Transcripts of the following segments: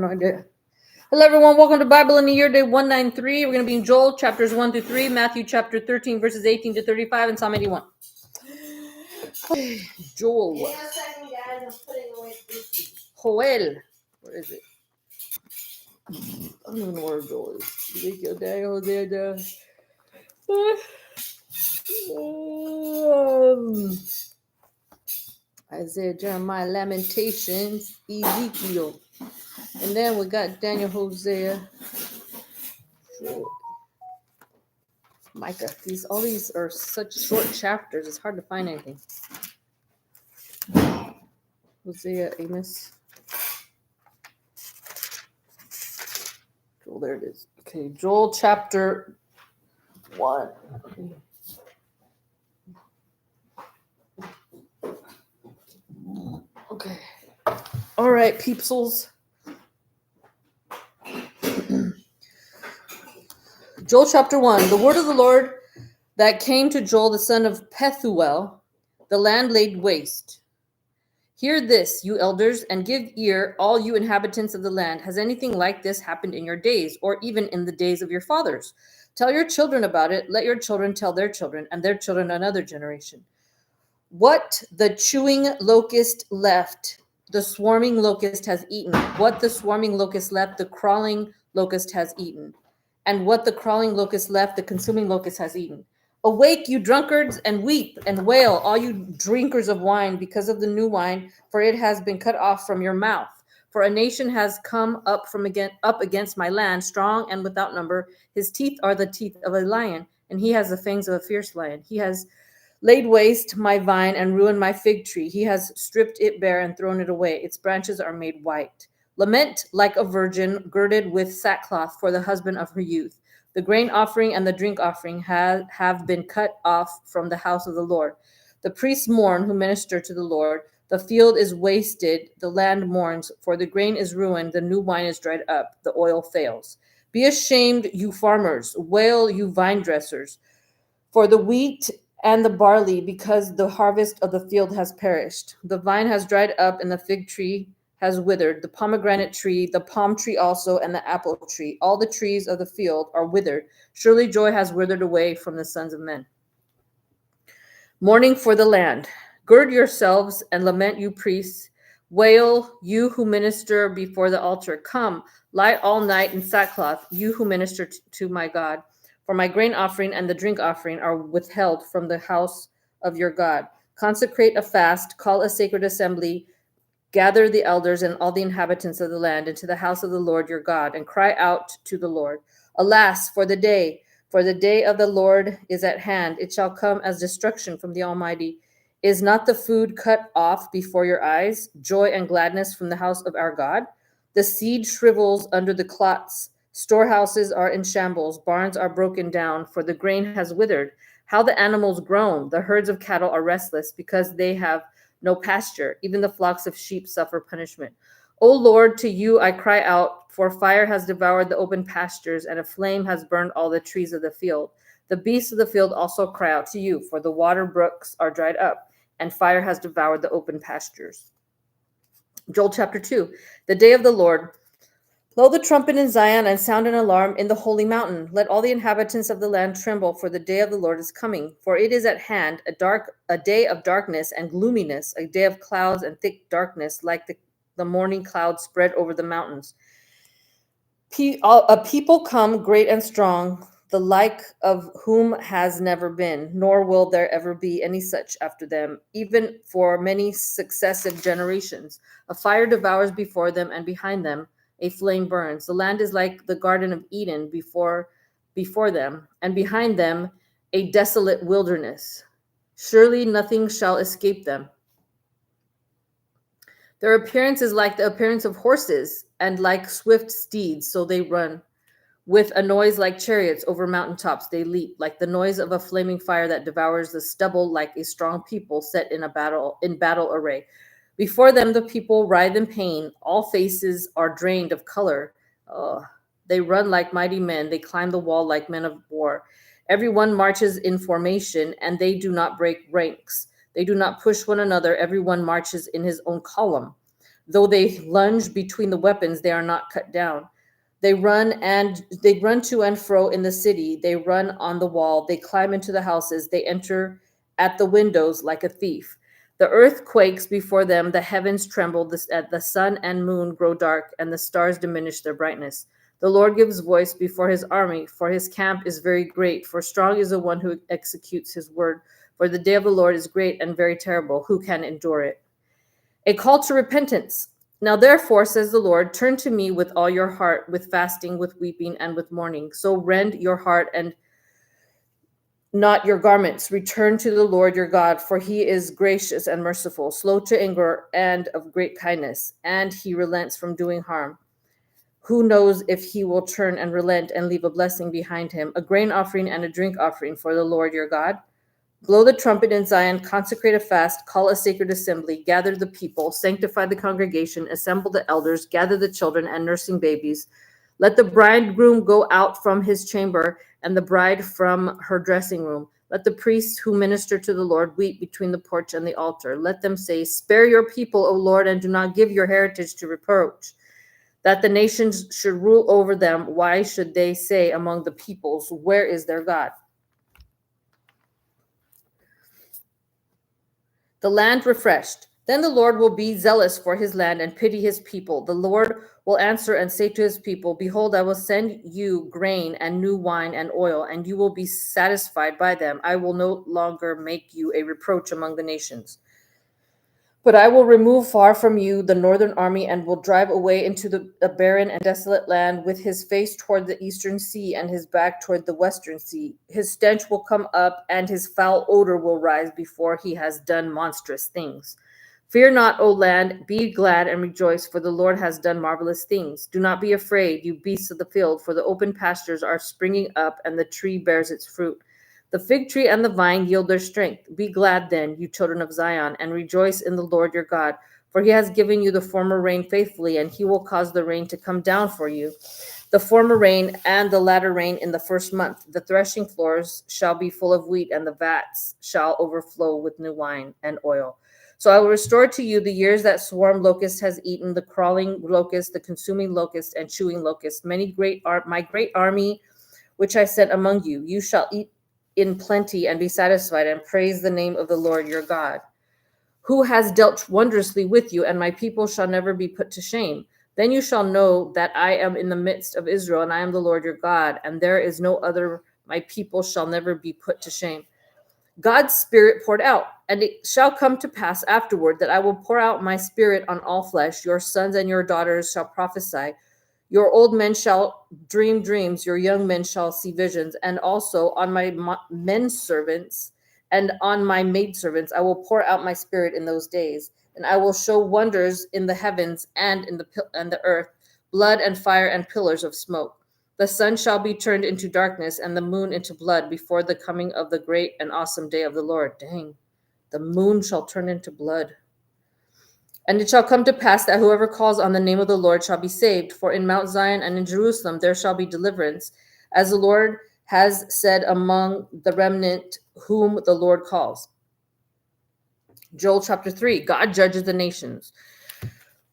no idea. Hello, everyone. Welcome to Bible in a Year, day 193. We're going to be in Joel, chapters 1 through 3, Matthew, chapter 13, verses 18 to 35, and Psalm 81. Joel. Give me a second, guys. I'm putting away this. Joel. Where is it? I don't even know where Joel is. Ezekiel, Daniel, Hosea, Isaiah, Jeremiah, Lamentations, Ezekiel. And then we got Daniel, Hosea, Micah. All these are such short chapters. It's hard to find anything. Hosea, Amos. Joel, there it is. Okay, Joel chapter 1. Okay. All right, peepsels. Joel chapter 1. The word of the Lord that came to Joel the son of Pethuel, the land laid waste. Hear this, you elders, and give ear, all you inhabitants of the land. Has anything like this happened in your days, or even in the days of your fathers? Tell your children about it. Let your children tell their children, and their children another generation. What the chewing locust left, the swarming locust has eaten. What the swarming locust left, the crawling locust has eaten. And what the crawling locust left, the consuming locust has eaten. Awake, you drunkards, and weep and wail, all you drinkers of wine, because of the new wine, for it has been cut off from your mouth. For a nation has come up against my land, strong and without number. His teeth are the teeth of a lion, and he has the fangs of a fierce lion. He has laid waste my vine and ruined my fig tree. He has stripped it bare and thrown it away. Its branches are made white. Lament like a virgin girded with sackcloth for the husband of her youth. The grain offering and the drink offering have been cut off from the house of the Lord. The priests mourn who minister to the Lord. The field is wasted, the land mourns, for the grain is ruined, the new wine is dried up, the oil fails. Be ashamed, you farmers, wail, you vine dressers, for the wheat and the barley, because the harvest of the field has perished. The vine has dried up, and the fig tree has withered, the pomegranate tree, the palm tree also, and the apple tree. All the trees of the field are withered. Surely joy has withered away from the sons of men. Mourning for the land. Gird yourselves and lament, you priests. Wail, you who minister before the altar. Come, lie all night in sackcloth, you who minister to my God. For my grain offering and the drink offering are withheld from the house of your God. Consecrate a fast, call a sacred assembly, gather the elders and all the inhabitants of the land into the house of the Lord your God, and cry out to the Lord. Alas, for the day of the Lord is at hand. It shall come as destruction from the Almighty. Is not the food cut off before your eyes, joy and gladness from the house of our God? The seed shrivels under the clots. Storehouses are in shambles, barns are broken down, for the grain has withered. How the animals groan, the herds of cattle are restless, because they have no pasture. Even the flocks of sheep suffer punishment. O Lord, to you I cry out, for fire has devoured the open pastures, and a flame has burned all the trees of the field. The beasts of the field also cry out to you, for the water brooks are dried up, and fire has devoured the open pastures. Joel chapter 2. The day of the Lord. Blow the trumpet in Zion and sound an alarm in the holy mountain. Let all the inhabitants of the land tremble, for the day of the Lord is coming. For it is at hand, a day of darkness and gloominess, a day of clouds and thick darkness, like the morning clouds spread over the mountains. A people come great and strong, the like of whom has never been, nor will there ever be any such after them, even for many successive generations. A fire devours before them, and behind them a flame burns. The land is like the Garden of Eden before them, and behind them a desolate wilderness. Surely nothing shall escape them. Their appearance is like the appearance of horses, and like swift steeds, so they run. With a noise like chariots over mountaintops they leap, like the noise of a flaming fire that devours the stubble, like a strong people set in battle array. Before them the people writhe in pain. All faces are drained of color. They run like mighty men. They climb the wall like men of war. Everyone marches in formation, and they do not break ranks. They do not push one another. Everyone marches in his own column. Though they lunge between the weapons, they are not cut down. They run to and fro in the city. They run on the wall. They climb into the houses. They enter at the windows like a thief. The earth quakes before them. The heavens tremble. The sun and moon grow dark, and the stars diminish their brightness. The Lord gives voice before his army, for his camp is very great. For strong is the one who executes his word. For the day of the Lord is great and very terrible. Who can endure it? A call to repentance. Now therefore, says the Lord, turn to me with all your heart, with fasting, with weeping, and with mourning. So rend your heart and not your garments. Return to the Lord your God, for he is gracious and merciful, slow to anger and of great kindness, and he relents from doing harm. Who knows if he will turn and relent and leave a blessing behind him, a grain offering and a drink offering for the Lord your God? Blow the trumpet in Zion, consecrate a fast, call a sacred assembly, gather the people, sanctify the congregation, assemble the elders, gather the children and nursing babies. Let the bridegroom go out from his chamber and the bride from her dressing room. Let the priests who minister to the Lord weep between the porch and the altar. Let them say, spare your people, O Lord, and do not give your heritage to reproach, that the nations should rule over them. Why should they say among the peoples, where is their God? The land refreshed. Then the Lord will be zealous for his land and pity his people. The Lord will answer and say to his people, behold, I will send you grain and new wine and oil, and you will be satisfied by them. I will no longer make you a reproach among the nations. But I will remove far from you the northern army and will drive away into a barren and desolate land with his face toward the eastern sea and his back toward the western sea. His stench will come up and his foul odor will rise before he has done monstrous things. Fear not, O land, be glad and rejoice, for the Lord has done marvelous things. Do not be afraid, you beasts of the field, for the open pastures are springing up and the tree bears its fruit. The fig tree and the vine yield their strength. Be glad then, you children of Zion, and rejoice in the Lord your God, for he has given you the former rain faithfully, and he will cause the rain to come down for you, the former rain and the latter rain in the first month. The threshing floors shall be full of wheat, and the vats shall overflow with new wine and oil. So I will restore to you the years that swarm locust has eaten, the crawling locust, the consuming locust, and chewing locust, my great army, which I sent among you. You shall eat in plenty and be satisfied, and praise the name of the Lord your God, who has dealt wondrously with you, and my people shall never be put to shame. Then you shall know that I am in the midst of Israel, and I am the Lord your God, and there is no other. My people shall never be put to shame. God's spirit poured out, and it shall come to pass afterward that I will pour out my spirit on all flesh. Your sons and your daughters shall prophesy. Your old men shall dream dreams, your young men shall see visions, and also on my men servants and on my maidservants I will pour out my spirit in those days, and I will show wonders in the heavens and in the earth, blood and fire and pillars of smoke. The sun shall be turned into darkness and the moon into blood before the coming of the great and awesome day of the Lord. Dang, the moon shall turn into blood. And it shall come to pass that whoever calls on the name of the Lord shall be saved. For in Mount Zion and in Jerusalem there shall be deliverance, as the Lord has said, among the remnant whom the Lord calls. Joel chapter 3, God judges the nations.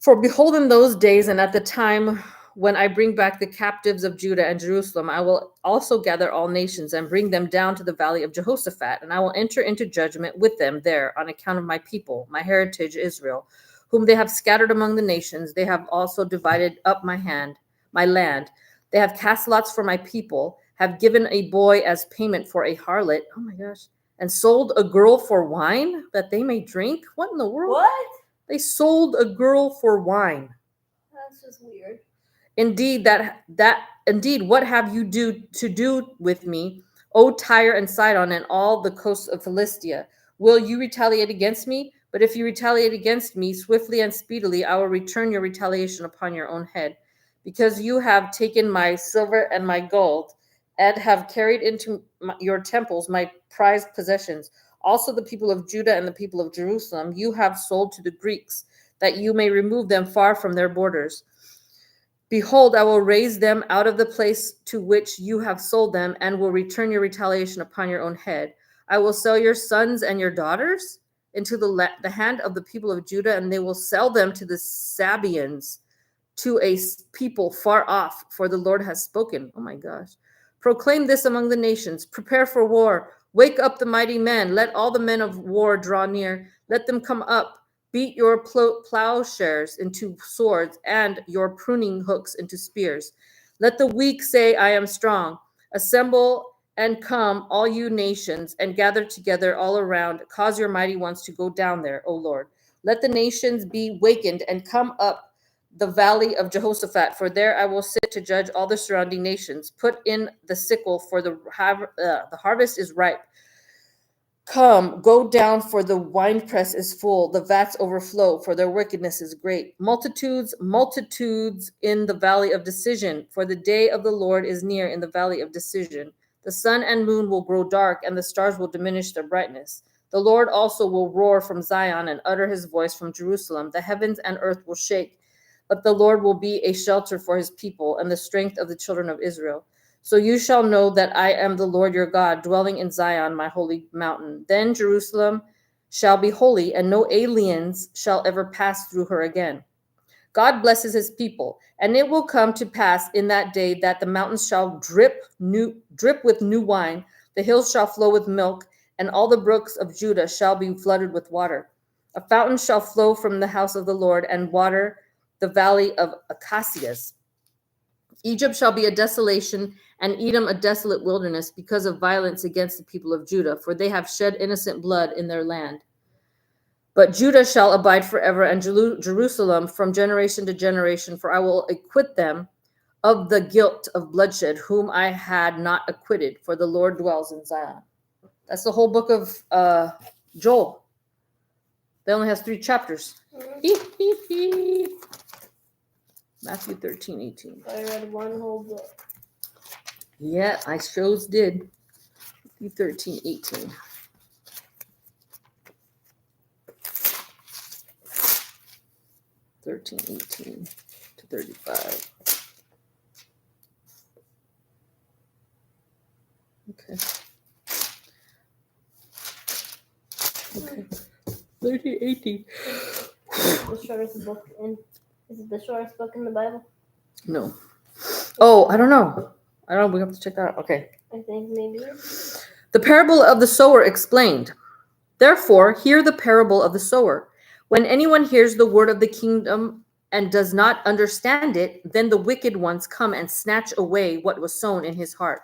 For behold, in those days and at the time when I bring back the captives of Judah and Jerusalem, I will also gather all nations and bring them down to the valley of Jehoshaphat, and I will enter into judgment with them there on account of my people, my heritage Israel, whom they have scattered among the nations. They have also divided up my land. They have cast lots for my people, have given a boy as payment for a harlot. Oh my gosh. And sold a girl for wine that they may drink. What in the world? What? They sold a girl for wine. That's just weird. Indeed, indeed, what have you to do with me, O Tyre and Sidon, and all the coasts of Philistia? Will you retaliate against me? But if you retaliate against me swiftly and speedily, I will return your retaliation upon your own head, because you have taken my silver and my gold, and have carried into your temples my prized possessions. Also the people of Judah and the people of Jerusalem you have sold to the Greeks, that you may remove them far from their borders. Behold, I will raise them out of the place to which you have sold them, and will return your retaliation upon your own head. I will sell your sons and your daughters. into the hand of the people of Judah, and they will sell them to the Sabaeans, to a people far off, for the Lord has spoken. Oh my gosh. Proclaim this among the nations. Prepare for war. Wake up the mighty men. Let all the men of war draw near. Let them come up. Beat your plowshares into swords and your pruning hooks into spears. Let the weak say, I am strong. Assemble and come, all you nations, and gather together all around. Cause your mighty ones to go down there, O Lord. Let the nations be wakened and come up the valley of Jehoshaphat, for there I will sit to judge all the surrounding nations. Put in the sickle, for the harvest is ripe. Come, go down, for the winepress is full, the vats overflow, for their wickedness is great. Multitudes, multitudes in the valley of decision, for the day of the Lord is near in the valley of decision. The sun and moon will grow dark, and the stars will diminish their brightness. The Lord also will roar from Zion and utter his voice from Jerusalem. The heavens and earth will shake, but the Lord will be a shelter for his people and the strength of the children of Israel. So you shall know that I am the Lord your God, dwelling in Zion, my holy mountain. Then Jerusalem shall be holy, and no aliens shall ever pass through her again. God blesses his people, and it will come to pass in that day that the mountains shall drip with new wine, the hills shall flow with milk, and all the brooks of Judah shall be flooded with water. A fountain shall flow from the house of the Lord and water the valley of acacias. Egypt shall be a desolation, and Edom a desolate wilderness, because of violence against the people of Judah, for they have shed innocent blood in their land. But Judah shall abide forever, and Jerusalem from generation to generation, for I will acquit them of the guilt of bloodshed, whom I had not acquitted, for the Lord dwells in Zion. That's the whole book of Joel. That only has 3 chapters. Matthew 13:18. I read one whole book. Yeah, I shows did. Matthew 13:18. to 35. Okay. 13:18. The shortest book is it the shortest book in the Bible? No. Oh, I don't know. We have to check that out. Okay. I think maybe. The parable of the sower explained. Therefore, hear the parable of the sower. When anyone hears the word of the kingdom and does not understand it, then the wicked ones come and snatch away what was sown in his heart.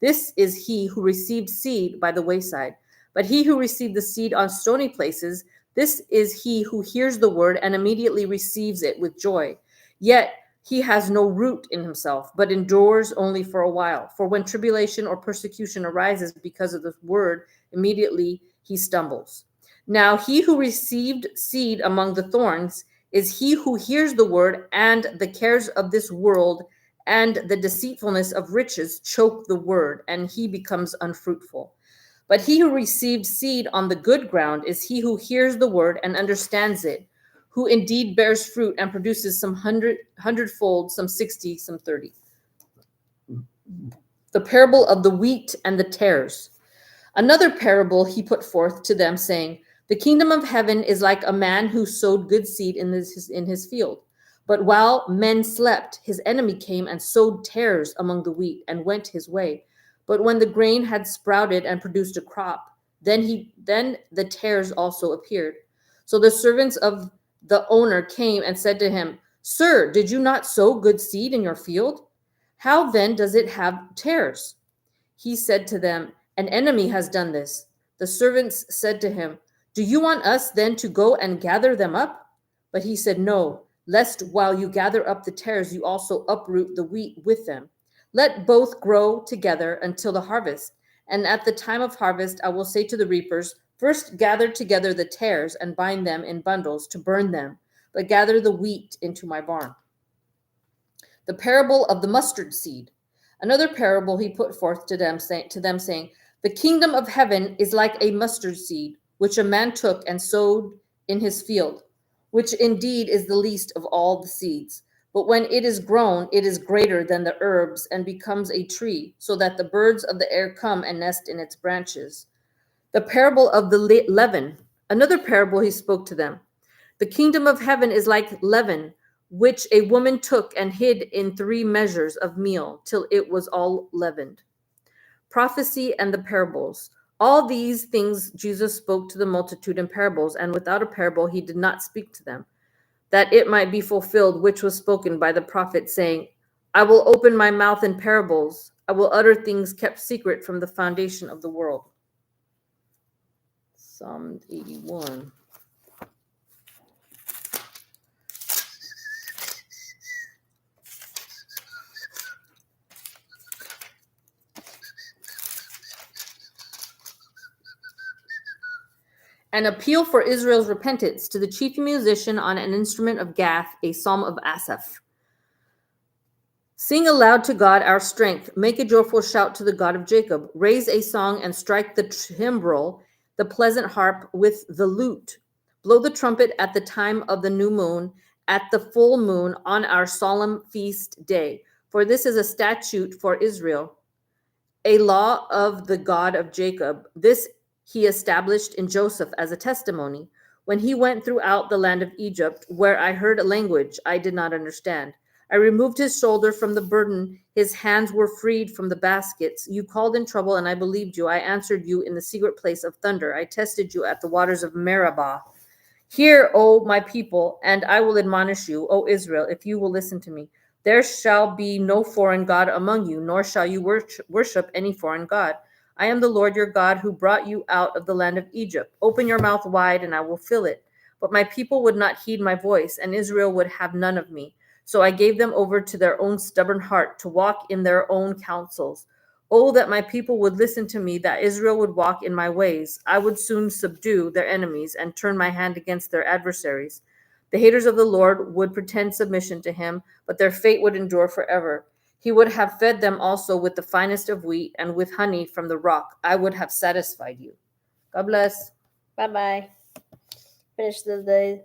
This is he who received seed by the wayside. But he who received the seed on stony places, this is he who hears the word and immediately receives it with joy. Yet he has no root in himself, but endures only for a while. For when tribulation or persecution arises because of the word, immediately he stumbles. Now he who received seed among the thorns is he who hears the word, and the cares of this world and the deceitfulness of riches choke the word, and he becomes unfruitful. But he who received seed on the good ground is he who hears the word and understands it, who indeed bears fruit and produces some hundredfold, some 60, some 30. The parable of the wheat and the tares. Another parable he put forth to them, saying, the kingdom of heaven is like a man who sowed good seed in his field. But while men slept, his enemy came and sowed tares among the wheat and went his way. But when the grain had sprouted and produced a crop, then the tares also appeared. So the servants of the owner came and said to him, Sir, did you not sow good seed in your field? How then does it have tares? He said to them, An enemy has done this. The servants said to him, Do you want us then to go and gather them up? But he said, No, lest while you gather up the tares, you also uproot the wheat with them. Let both grow together until the harvest. And at the time of harvest, I will say to the reapers, First gather together the tares and bind them in bundles to burn them, but gather the wheat into my barn. The parable of the mustard seed. Another parable he put forth to them, saying, The kingdom of heaven is like a mustard seed, which a man took and sowed in his field, which indeed is the least of all the seeds. But when it is grown, it is greater than the herbs and becomes a tree, so that the birds of the air come and nest in its branches. The parable of the leaven. Another parable he spoke to them. The kingdom of heaven is like leaven, which a woman took and hid in 3 measures of meal till it was all leavened. Prophecy and the parables. All these things Jesus spoke to the multitude in parables, and without a parable he did not speak to them, that it might be fulfilled which was spoken by the prophet, saying, I will open my mouth in parables. I will utter things kept secret from the foundation of the world. Psalm 81. An appeal for Israel's repentance to the chief musician on an instrument of Gath, a psalm of Asaph. Sing aloud to God our strength. Make a joyful shout to the God of Jacob. Raise a song and strike the timbrel, the pleasant harp with the lute. Blow the trumpet at the time of the new moon, at the full moon on our solemn feast day. For this is a statute for Israel, a law of the God of Jacob. This he established in Joseph as a testimony, when he went throughout the land of Egypt, where I heard a language I did not understand. I removed his shoulder from the burden. His hands were freed from the baskets. You called in trouble, and I believed you. I answered you in the secret place of thunder. I tested you at the waters of Meribah. Hear, O my people, and I will admonish you, O Israel, if you will listen to me. There shall be no foreign god among you, nor shall you worship any foreign god. I am the Lord your God who brought you out of the land of Egypt. Open your mouth wide, and I will fill it. But my people would not heed my voice, and Israel would have none of me. So I gave them over to their own stubborn heart to walk in their own counsels. Oh, that my people would listen to me, that Israel would walk in my ways. I would soon subdue their enemies and turn my hand against their adversaries. The haters of the Lord would pretend submission to him, but their fate would endure forever. He would have fed them also with the finest of wheat and with honey from the rock. I would have satisfied you. God bless. Bye bye. Finish the day.